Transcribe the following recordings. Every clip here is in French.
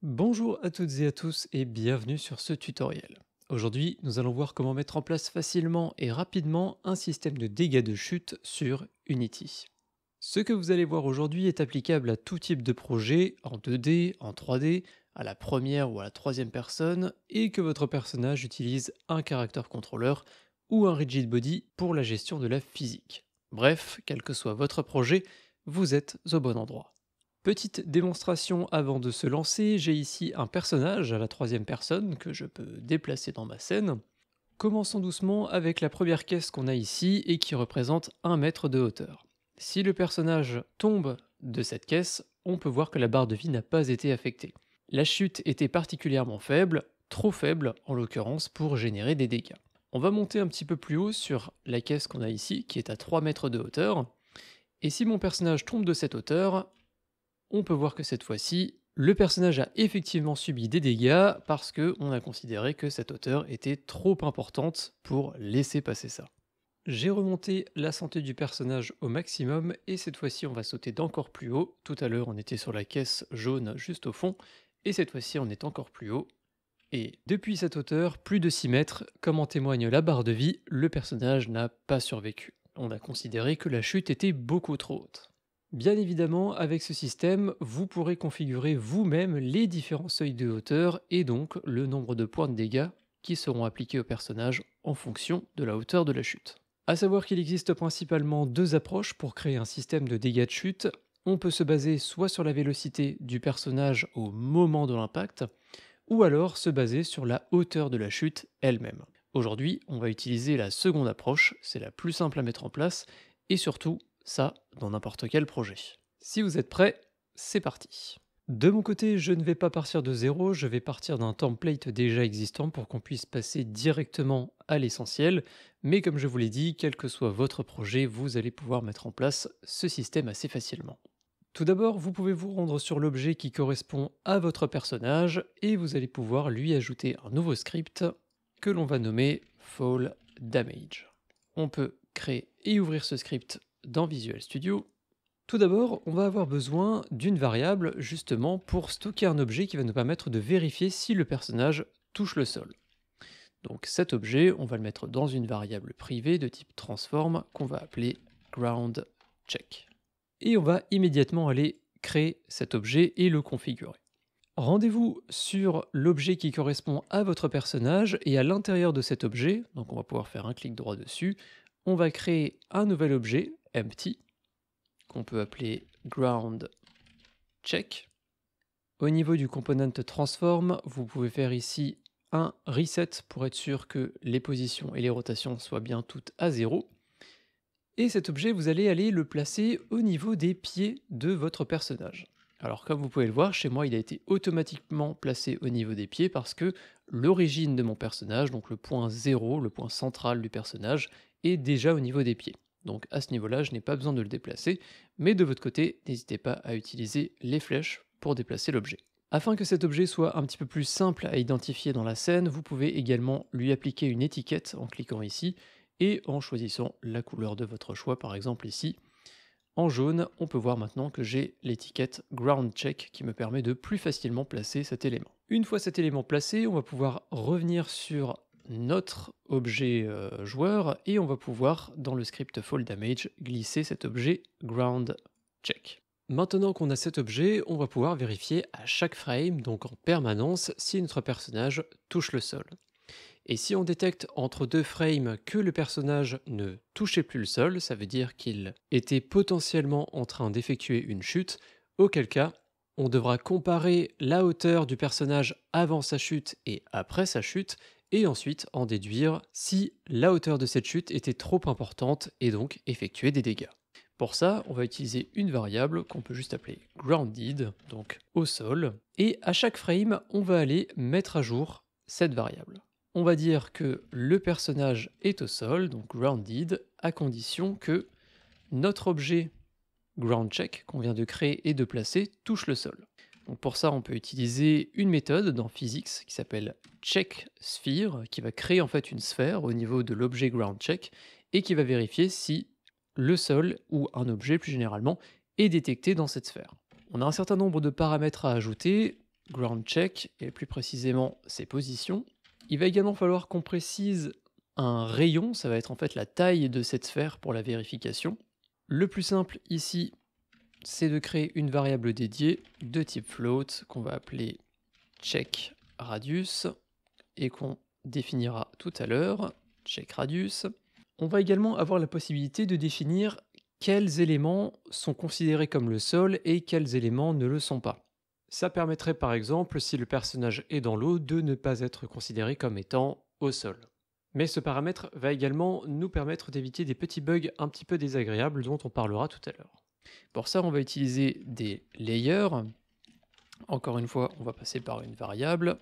Bonjour à toutes et à tous et bienvenue sur ce tutoriel. Aujourd'hui, nous allons voir comment mettre en place facilement et rapidement un système de dégâts de chute sur Unity. Ce que vous allez voir aujourd'hui est applicable à tout type de projet, en 2D, en 3D, à la première ou à la troisième personne, et que votre personnage utilise un character controller ou un rigid body pour la gestion de la physique. Bref, quel que soit votre projet, vous êtes au bon endroit. Petite démonstration avant de se lancer, j'ai ici un personnage à la troisième personne que je peux déplacer dans ma scène. Commençons doucement avec la première caisse qu'on a ici et qui représente 1 mètre de hauteur. Si le personnage tombe de cette caisse, on peut voir que la barre de vie n'a pas été affectée. La chute était particulièrement faible, trop faible en l'occurrence pour générer des dégâts. On va monter un petit peu plus haut sur la caisse qu'on a ici qui est à 3 mètres de hauteur. Et si mon personnage tombe de cette hauteur, on peut voir que cette fois-ci, le personnage a effectivement subi des dégâts parce qu'on a considéré que cette hauteur était trop importante pour laisser passer ça. J'ai remonté la santé du personnage au maximum et cette fois-ci on va sauter d'encore plus haut. Tout à l'heure on était sur la caisse jaune juste au fond et cette fois-ci on est encore plus haut. Et depuis cette hauteur, plus de 6 mètres, comme en témoigne la barre de vie, le personnage n'a pas survécu. On a considéré que la chute était beaucoup trop haute. Bien évidemment, avec ce système, vous pourrez configurer vous-même les différents seuils de hauteur et donc le nombre de points de dégâts qui seront appliqués au personnage en fonction de la hauteur de la chute. A savoir qu'il existe principalement deux approches pour créer un système de dégâts de chute. On peut se baser soit sur la vélocité du personnage au moment de l'impact, ou alors se baser sur la hauteur de la chute elle-même. Aujourd'hui, on va utiliser la seconde approche, c'est la plus simple à mettre en place, et surtout, ça dans n'importe quel projet. Si vous êtes prêts, c'est parti. De mon côté, je ne vais pas partir de zéro, je vais partir d'un template déjà existant pour qu'on puisse passer directement à l'essentiel, mais comme je vous l'ai dit, quel que soit votre projet, vous allez pouvoir mettre en place ce système assez facilement. Tout d'abord, vous pouvez vous rendre sur l'objet qui correspond à votre personnage et vous allez pouvoir lui ajouter un nouveau script que l'on va nommer Fall Damage. On peut créer et ouvrir ce script dans Visual Studio. Tout d'abord, on va avoir besoin d'une variable justement pour stocker un objet qui va nous permettre de vérifier si le personnage touche le sol. Donc cet objet, on va le mettre dans une variable privée de type transform qu'on va appeler ground check. Et on va immédiatement aller créer cet objet et le configurer. Rendez-vous sur l'objet qui correspond à votre personnage et à l'intérieur de cet objet, donc on va pouvoir faire un clic droit dessus, on va créer un nouvel objet, empty, qu'on peut appeler ground check. Au niveau du component transform, vous pouvez faire ici un reset pour être sûr que les positions et les rotations soient bien toutes à 0. Et cet objet, vous allez aller le placer au niveau des pieds de votre personnage. Alors comme vous pouvez le voir, chez moi il a été automatiquement placé au niveau des pieds parce que l'origine de mon personnage, donc le point 0, le point central du personnage, est déjà au niveau des pieds. Donc à ce niveau-là, je n'ai pas besoin de le déplacer, mais de votre côté, n'hésitez pas à utiliser les flèches pour déplacer l'objet. Afin que cet objet soit un petit peu plus simple à identifier dans la scène, vous pouvez également lui appliquer une étiquette en cliquant ici, et en choisissant la couleur de votre choix, par exemple ici. En jaune, on peut voir maintenant que j'ai l'étiquette Ground Check qui me permet de plus facilement placer cet élément. Une fois cet élément placé, on va pouvoir revenir sur notre objet joueur et on va pouvoir, dans le script Fall Damage, glisser cet objet Ground Check. Maintenant qu'on a cet objet, on va pouvoir vérifier à chaque frame, donc en permanence, si notre personnage touche le sol. Et si on détecte entre deux frames que le personnage ne touchait plus le sol, ça veut dire qu'il était potentiellement en train d'effectuer une chute, auquel cas, on devra comparer la hauteur du personnage avant sa chute et après sa chute, et ensuite en déduire si la hauteur de cette chute était trop importante et donc effectuer des dégâts. Pour ça, on va utiliser une variable qu'on peut juste appeler grounded, donc au sol, et à chaque frame, on va aller mettre à jour cette variable. On va dire que le personnage est au sol, donc grounded, à condition que notre objet groundCheck qu'on vient de créer et de placer touche le sol. Donc pour ça, on peut utiliser une méthode dans Physics qui s'appelle checkSphere, qui va créer en fait une sphère au niveau de l'objet groundCheck et qui va vérifier si le sol ou un objet plus généralement est détecté dans cette sphère. On a un certain nombre de paramètres à ajouter. ground check, et plus précisément ses positions. Il va également falloir qu'on précise un rayon, ça va être en fait la taille de cette sphère pour la vérification. Le plus simple ici, c'est de créer une variable dédiée de type float qu'on va appeler check radius et qu'on définira tout à l'heure, check radius. On va également avoir la possibilité de définir quels éléments sont considérés comme le sol et quels éléments ne le sont pas. Ça permettrait par exemple, si le personnage est dans l'eau, de ne pas être considéré comme étant au sol. Mais ce paramètre va également nous permettre d'éviter des petits bugs un petit peu désagréables dont on parlera tout à l'heure. Pour ça, on va utiliser des layers. Encore une fois, on va passer par une variable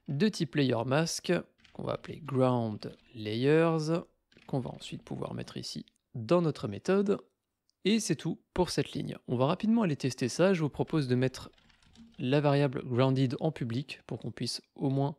de type layer mask, qu'on va appeler ground layers, qu'on va ensuite pouvoir mettre ici dans notre méthode. Et c'est tout pour cette ligne. On va rapidement aller tester ça. Je vous propose de mettre la variable grounded en public pour qu'on puisse au moins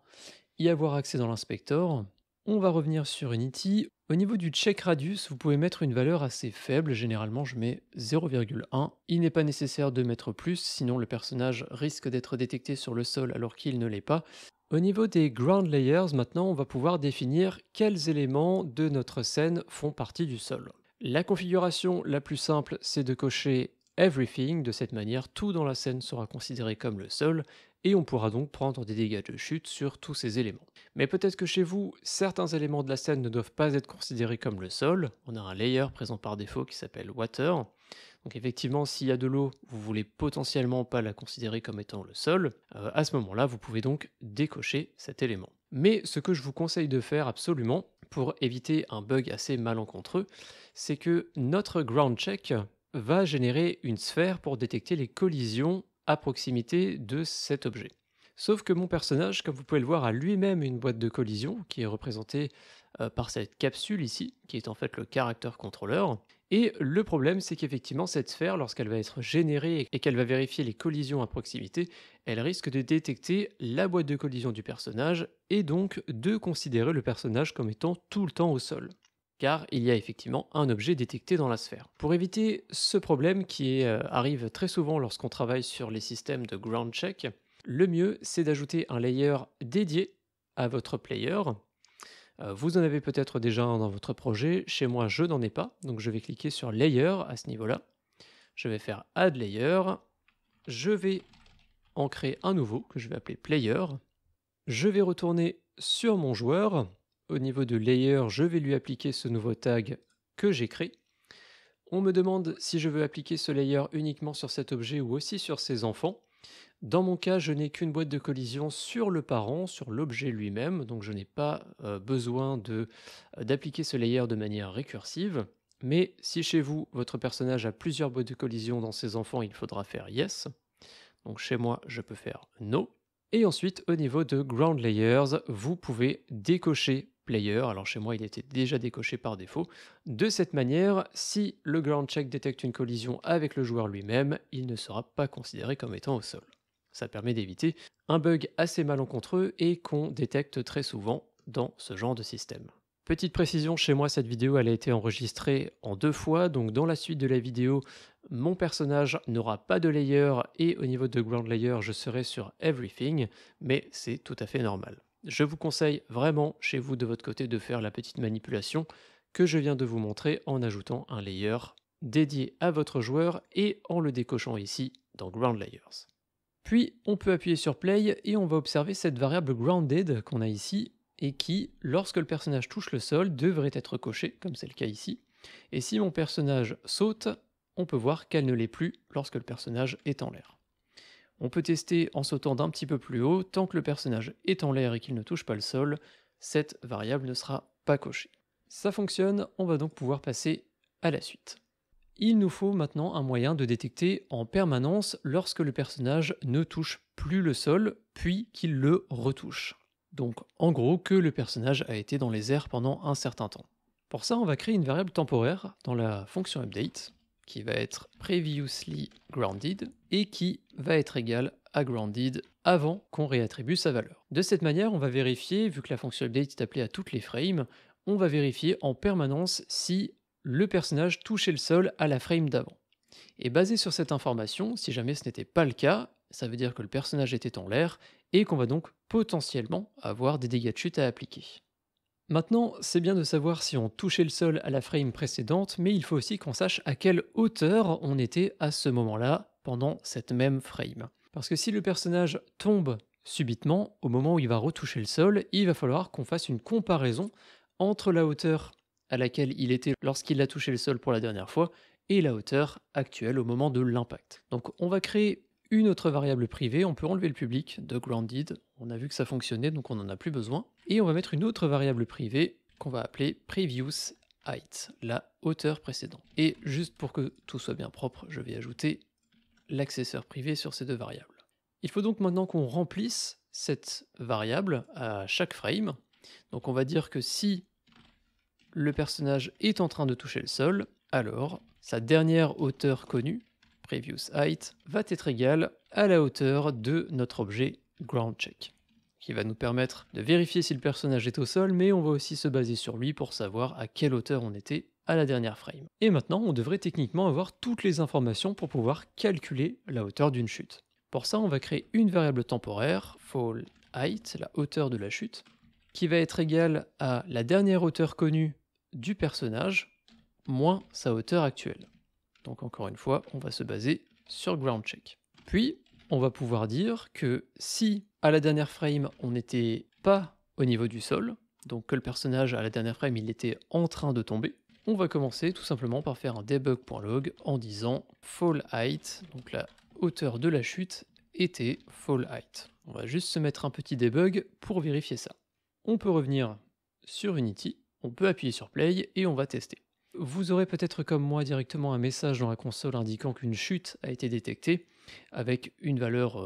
y avoir accès dans l'inspecteur. On va revenir sur Unity. Au niveau du check radius, vous pouvez mettre une valeur assez faible. Généralement, je mets 0,1. Il n'est pas nécessaire de mettre plus, sinon le personnage risque d'être détecté sur le sol alors qu'il ne l'est pas. Au niveau des ground layers, maintenant, on va pouvoir définir quels éléments de notre scène font partie du sol. La configuration la plus simple, c'est de cocher Everything. De cette manière, tout dans la scène sera considéré comme le sol et on pourra donc prendre des dégâts de chute sur tous ces éléments. Mais peut-être que chez vous, certains éléments de la scène ne doivent pas être considérés comme le sol. On a un layer présent par défaut qui s'appelle Water. Donc effectivement, s'il y a de l'eau, vous voulez potentiellement pas la considérer comme étant le sol. À ce moment-là, vous pouvez donc décocher cet élément. Mais ce que je vous conseille de faire absolument, pour éviter un bug assez malencontreux, c'est que notre ground check va générer une sphère pour détecter les collisions à proximité de cet objet. Sauf que mon personnage, comme vous pouvez le voir, a lui-même une boîte de collision qui est représentée par cette capsule ici, qui est en fait le character controller. Et le problème, c'est qu'effectivement, cette sphère, lorsqu'elle va être générée et qu'elle va vérifier les collisions à proximité, elle risque de détecter la boîte de collision du personnage et donc de considérer le personnage comme étant tout le temps au sol. Car il y a effectivement un objet détecté dans la sphère. Pour éviter ce problème qui arrive très souvent lorsqu'on travaille sur les systèmes de ground check, le mieux c'est d'ajouter un layer dédié à votre player. Vous en avez peut-être déjà un dans votre projet, chez moi je n'en ai pas, donc je vais cliquer sur layer à ce niveau-là. Je vais faire add layer, je vais en créer un nouveau que je vais appeler player. Je vais retourner sur mon joueur. Au niveau de layer, je vais lui appliquer ce nouveau tag que j'ai créé. On me demande si je veux appliquer ce layer uniquement sur cet objet ou aussi sur ses enfants. Dans mon cas, je n'ai qu'une boîte de collision sur le parent, sur l'objet lui-même, donc je n'ai pas besoin d'appliquer ce layer de manière récursive. Mais si chez vous, votre personnage a plusieurs boîtes de collision dans ses enfants, il faudra faire yes. Donc chez moi, je peux faire no. Et ensuite, au niveau de ground layers, vous pouvez décocher player. Alors chez moi, il était déjà décoché par défaut. De cette manière, si le ground check détecte une collision avec le joueur lui-même, il ne sera pas considéré comme étant au sol. Ça permet d'éviter un bug assez malencontreux et qu'on détecte très souvent dans ce genre de système. Petite précision, chez moi, cette vidéo elle a été enregistrée en 2 fois, donc dans la suite de la vidéo, mon personnage n'aura pas de layer et au niveau de ground layer, je serai sur everything, mais c'est tout à fait normal. Je vous conseille vraiment, chez vous de votre côté, de faire la petite manipulation que je viens de vous montrer en ajoutant un layer dédié à votre joueur et en le décochant ici dans ground layers. Puis, on peut appuyer sur play et on va observer cette variable grounded qu'on a ici et qui, lorsque le personnage touche le sol, devrait être cochée, comme c'est le cas ici. Et si mon personnage saute, on peut voir qu'elle ne l'est plus lorsque le personnage est en l'air. On peut tester en sautant d'un petit peu plus haut, tant que le personnage est en l'air et qu'il ne touche pas le sol, cette variable ne sera pas cochée. Ça fonctionne, on va donc pouvoir passer à la suite. Il nous faut maintenant un moyen de détecter en permanence lorsque le personnage ne touche plus le sol, puis qu'il le retouche. Donc en gros que le personnage a été dans les airs pendant un certain temps. Pour ça, on va créer une variable temporaire dans la fonction update, qui va être previously grounded, et qui va être égale à grounded avant qu'on réattribue sa valeur. De cette manière, on va vérifier, vu que la fonction update est appelée à toutes les frames, on va vérifier en permanence si le personnage touchait le sol à la frame d'avant. Et basé sur cette information, si jamais ce n'était pas le cas, ça veut dire que le personnage était en l'air et qu'on va donc potentiellement avoir des dégâts de chute à appliquer. Maintenant, c'est bien de savoir si on touchait le sol à la frame précédente, mais il faut aussi qu'on sache à quelle hauteur on était à ce moment-là pendant cette même frame. Parce que si le personnage tombe subitement, au moment où il va retoucher le sol, il va falloir qu'on fasse une comparaison entre la hauteur à laquelle il était lorsqu'il a touché le sol pour la dernière fois et la hauteur actuelle au moment de l'impact. Donc on va créer une autre variable privée, on peut enlever le public de grounded, on a vu que ça fonctionnait donc on n'en a plus besoin, et on va mettre une autre variable privée qu'on va appeler previous height, la hauteur précédente. Et juste pour que tout soit bien propre, je vais ajouter l'accesseur privé sur ces deux variables. Il faut donc maintenant qu'on remplisse cette variable à chaque frame. Donc on va dire que si le personnage est en train de toucher le sol, alors sa dernière hauteur connue, previous height, va être égale à la hauteur de notre objet groundCheck, qui va nous permettre de vérifier si le personnage est au sol, mais on va aussi se baser sur lui pour savoir à quelle hauteur on était à la dernière frame. Et maintenant, on devrait techniquement avoir toutes les informations pour pouvoir calculer la hauteur d'une chute. Pour ça, on va créer une variable temporaire, fall height, la hauteur de la chute, qui va être égale à la dernière hauteur connue du personnage moins sa hauteur actuelle. Donc encore une fois, on va se baser sur groundCheck. Puis, on va pouvoir dire que si à la dernière frame, on n'était pas au niveau du sol, donc que le personnage à la dernière frame, il était en train de tomber, on va commencer tout simplement par faire un debug.log en disant fall height, donc la hauteur de la chute était fall height. On va juste se mettre un petit debug pour vérifier ça. On peut revenir sur Unity, on peut appuyer sur play et on va tester. Vous aurez peut-être comme moi directement un message dans la console indiquant qu'une chute a été détectée avec une valeur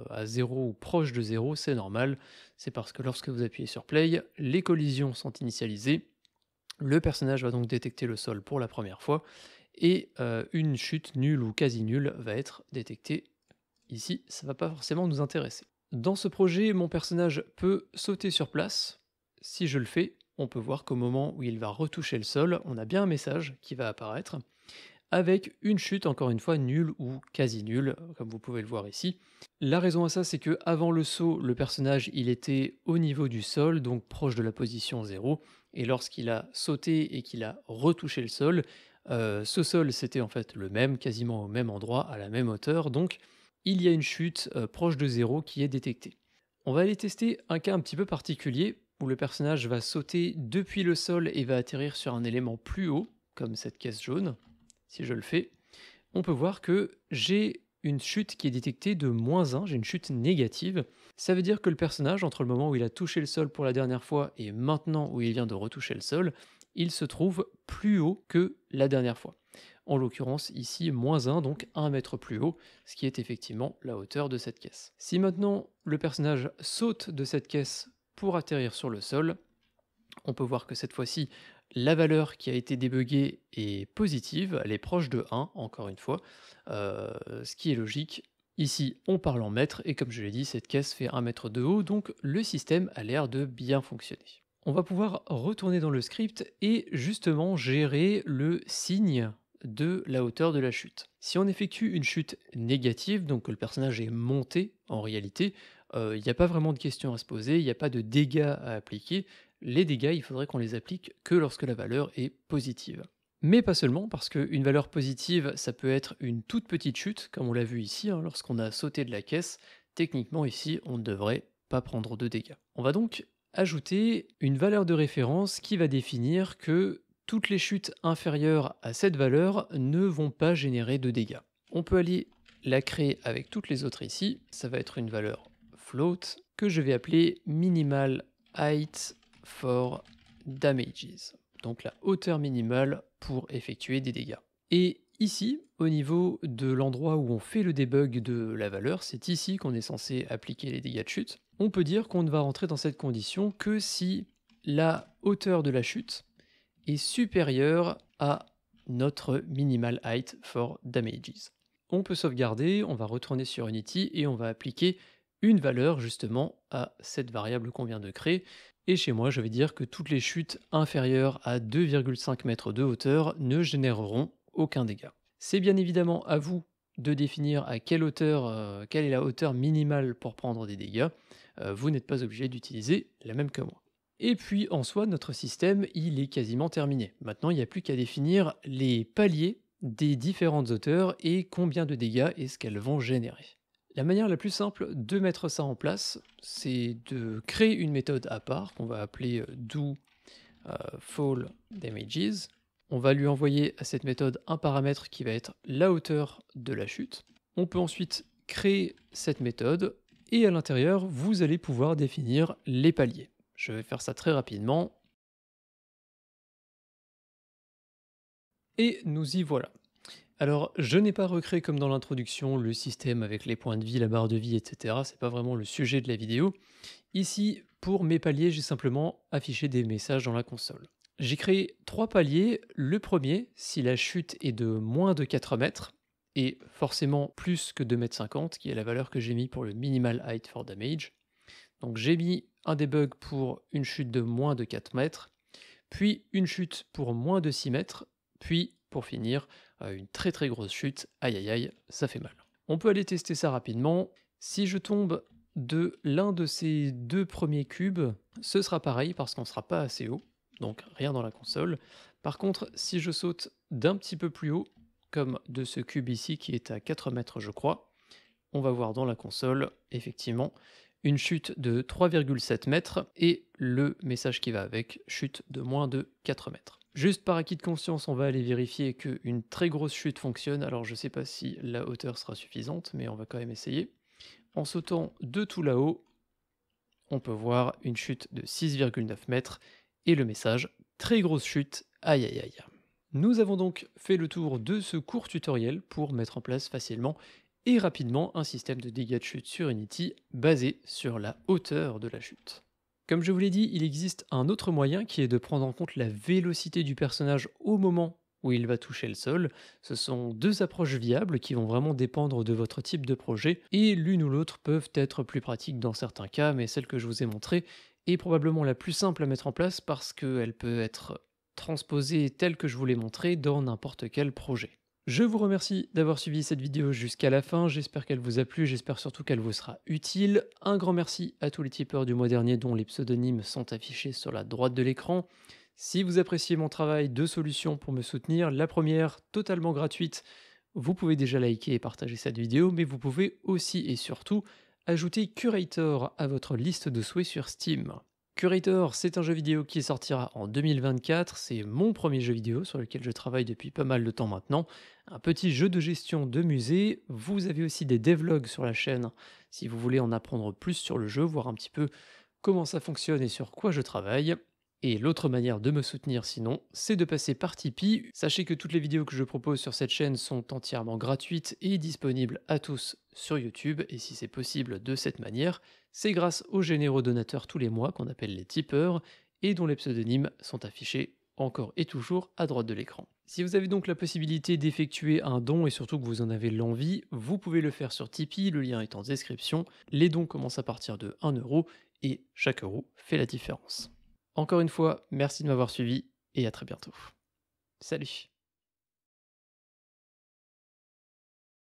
à 0 ou proche de 0, c'est normal, c'est parce que lorsque vous appuyez sur play, les collisions sont initialisées, le personnage va donc détecter le sol pour la première fois et une chute nulle ou quasi nulle va être détectée ici, ça va pas forcément nous intéresser. Dans ce projet, mon personnage peut sauter sur place. Si je le fais, on peut voir qu'au moment où il va retoucher le sol, on a bien un message qui va apparaître, avec une chute encore une fois nulle ou quasi nulle, comme vous pouvez le voir ici. La raison à ça, c'est que avant le saut, le personnage il était au niveau du sol, donc proche de la position 0, et lorsqu'il a sauté et qu'il a retouché le sol, ce sol c'était en fait le même, quasiment au même endroit, à la même hauteur, donc il y a une chute proche de 0 qui est détectée. On va aller tester un cas un petit peu particulier, où le personnage va sauter depuis le sol et va atterrir sur un élément plus haut, comme cette caisse jaune. Si je le fais, on peut voir que j'ai une chute qui est détectée de -1, j'ai une chute négative. Ça veut dire que le personnage, entre le moment où il a touché le sol pour la dernière fois et maintenant où il vient de retoucher le sol, il se trouve plus haut que la dernière fois. En l'occurrence ici -1, donc 1 mètre plus haut, ce qui est effectivement la hauteur de cette caisse. Si maintenant le personnage saute de cette caisse pour atterrir sur le sol, on peut voir que cette fois-ci, la valeur qui a été débuggée est positive, elle est proche de 1, encore une fois, ce qui est logique. Ici, on parle en mètres, et comme je l'ai dit, cette caisse fait 1 mètre de haut, donc le système a l'air de bien fonctionner. On va pouvoir retourner dans le script et justement gérer le signe de la hauteur de la chute. Si on effectue une chute négative, donc que le personnage est monté en réalité, il n'y a pas vraiment de questions à se poser, il n'y a pas de dégâts à appliquer. Les dégâts, il faudrait qu'on les applique que lorsque la valeur est positive. Mais pas seulement, parce qu'une valeur positive, ça peut être une toute petite chute, comme on l'a vu ici, hein, lorsqu'on a sauté de la caisse. Techniquement ici, on ne devrait pas prendre de dégâts. On va donc ajouter une valeur de référence qui va définir que toutes les chutes inférieures à cette valeur ne vont pas générer de dégâts. On peut aller la créer avec toutes les autres ici, ça va être une valeur float que je vais appeler minimal height for damages, donc la hauteur minimale pour effectuer des dégâts. Et ici, au niveau de l'endroit où on fait le debug de la valeur, c'est ici qu'on est censé appliquer les dégâts de chute. On peut dire qu'on ne va rentrer dans cette condition que si la hauteur de la chute est supérieure à notre minimal height for damages. On peut sauvegarder, on va retourner sur Unity et on va appliquer une valeur justement à cette variable qu'on vient de créer. Et chez moi, je vais dire que toutes les chutes inférieures à 2,5 mètres de hauteur ne généreront aucun dégât. C'est bien évidemment à vous de définir à quelle hauteur, quelle est la hauteur minimale pour prendre des dégâts, vous n'êtes pas obligé d'utiliser la même que moi. Et puis en soi, notre système, il est quasiment terminé. Maintenant, il n'y a plus qu'à définir les paliers des différentes hauteurs et combien de dégâts est-ce qu'elles vont générer. La manière la plus simple de mettre ça en place, c'est de créer une méthode à part qu'on va appeler do fall damages. On va lui envoyer à cette méthode un paramètre qui va être la hauteur de la chute. On peut ensuite créer cette méthode et à l'intérieur, vous allez pouvoir définir les paliers. Je vais faire ça très rapidement. Et nous y voilà. Alors, je n'ai pas recréé comme dans l'introduction le système avec les points de vie, la barre de vie, etc. C'est pas vraiment le sujet de la vidéo. Ici, pour mes paliers, j'ai simplement affiché des messages dans la console. J'ai créé 3 paliers. Le premier, si la chute est de moins de 4 mètres, et forcément plus que 2,50 m, qui est la valeur que j'ai mis pour le minimal height for damage. Donc j'ai mis un debug pour une chute de moins de 4 mètres, puis une chute pour moins de 6 mètres, puis pour finir, une très très grosse chute. Aïe aïe aïe, ça fait mal. On peut aller tester ça rapidement. Si je tombe de l'un de ces 2 premiers cubes, ce sera pareil parce qu'on ne sera pas assez haut, donc rien dans la console. Par contre, si je saute d'un petit peu plus haut, comme de ce cube ici qui est à 4 mètres je crois, on va voir dans la console, effectivement, une chute de 3,7 mètres et le message qui va avec, chute de moins de 4 mètres. Juste par acquis de conscience, on va aller vérifier qu'une très grosse chute fonctionne. Alors je ne sais pas si la hauteur sera suffisante, mais on va quand même essayer. En sautant de tout là-haut, on peut voir une chute de 6,9 mètres et le message, très grosse chute, aïe aïe aïe. Nous avons donc fait le tour de ce court tutoriel pour mettre en place facilement et rapidement un système de dégâts de chute sur Unity basé sur la hauteur de la chute. Comme je vous l'ai dit, il existe un autre moyen qui est de prendre en compte la vélocité du personnage au moment où il va toucher le sol. Ce sont 2 approches viables qui vont vraiment dépendre de votre type de projet et l'une ou l'autre peuvent être plus pratiques dans certains cas, mais celle que je vous ai montrée est probablement la plus simple à mettre en place parce qu'elle peut être transposée telle que je vous l'ai montrée dans n'importe quel projet. Je vous remercie d'avoir suivi cette vidéo jusqu'à la fin, j'espère qu'elle vous a plu, j'espère surtout qu'elle vous sera utile. Un grand merci à tous les tipeurs du mois dernier dont les pseudonymes sont affichés sur la droite de l'écran. Si vous appréciez mon travail, 2 solutions pour me soutenir. La première, totalement gratuite, vous pouvez déjà liker et partager cette vidéo, mais vous pouvez aussi et surtout ajouter Curator à votre liste de souhaits sur Steam. Curator, c'est un jeu vidéo qui sortira en 2024, c'est mon premier jeu vidéo sur lequel je travaille depuis pas mal de temps maintenant. Un petit jeu de gestion de musée, vous avez aussi des devlogs sur la chaîne si vous voulez en apprendre plus sur le jeu, voir un petit peu comment ça fonctionne et sur quoi je travaille. Et l'autre manière de me soutenir sinon, c'est de passer par Tipeee. Sachez que toutes les vidéos que je propose sur cette chaîne sont entièrement gratuites et disponibles à tous sur YouTube, et si c'est possible de cette manière, c'est grâce aux généreux donateurs tous les mois qu'on appelle les tipeurs, et dont les pseudonymes sont affichés encore et toujours à droite de l'écran. Si vous avez donc la possibilité d'effectuer un don et surtout que vous en avez l'envie, vous pouvez le faire sur Tipeee, le lien est en description. Les dons commencent à partir de 1 € et chaque euro fait la différence. Encore une fois, merci de m'avoir suivi et à très bientôt. Salut!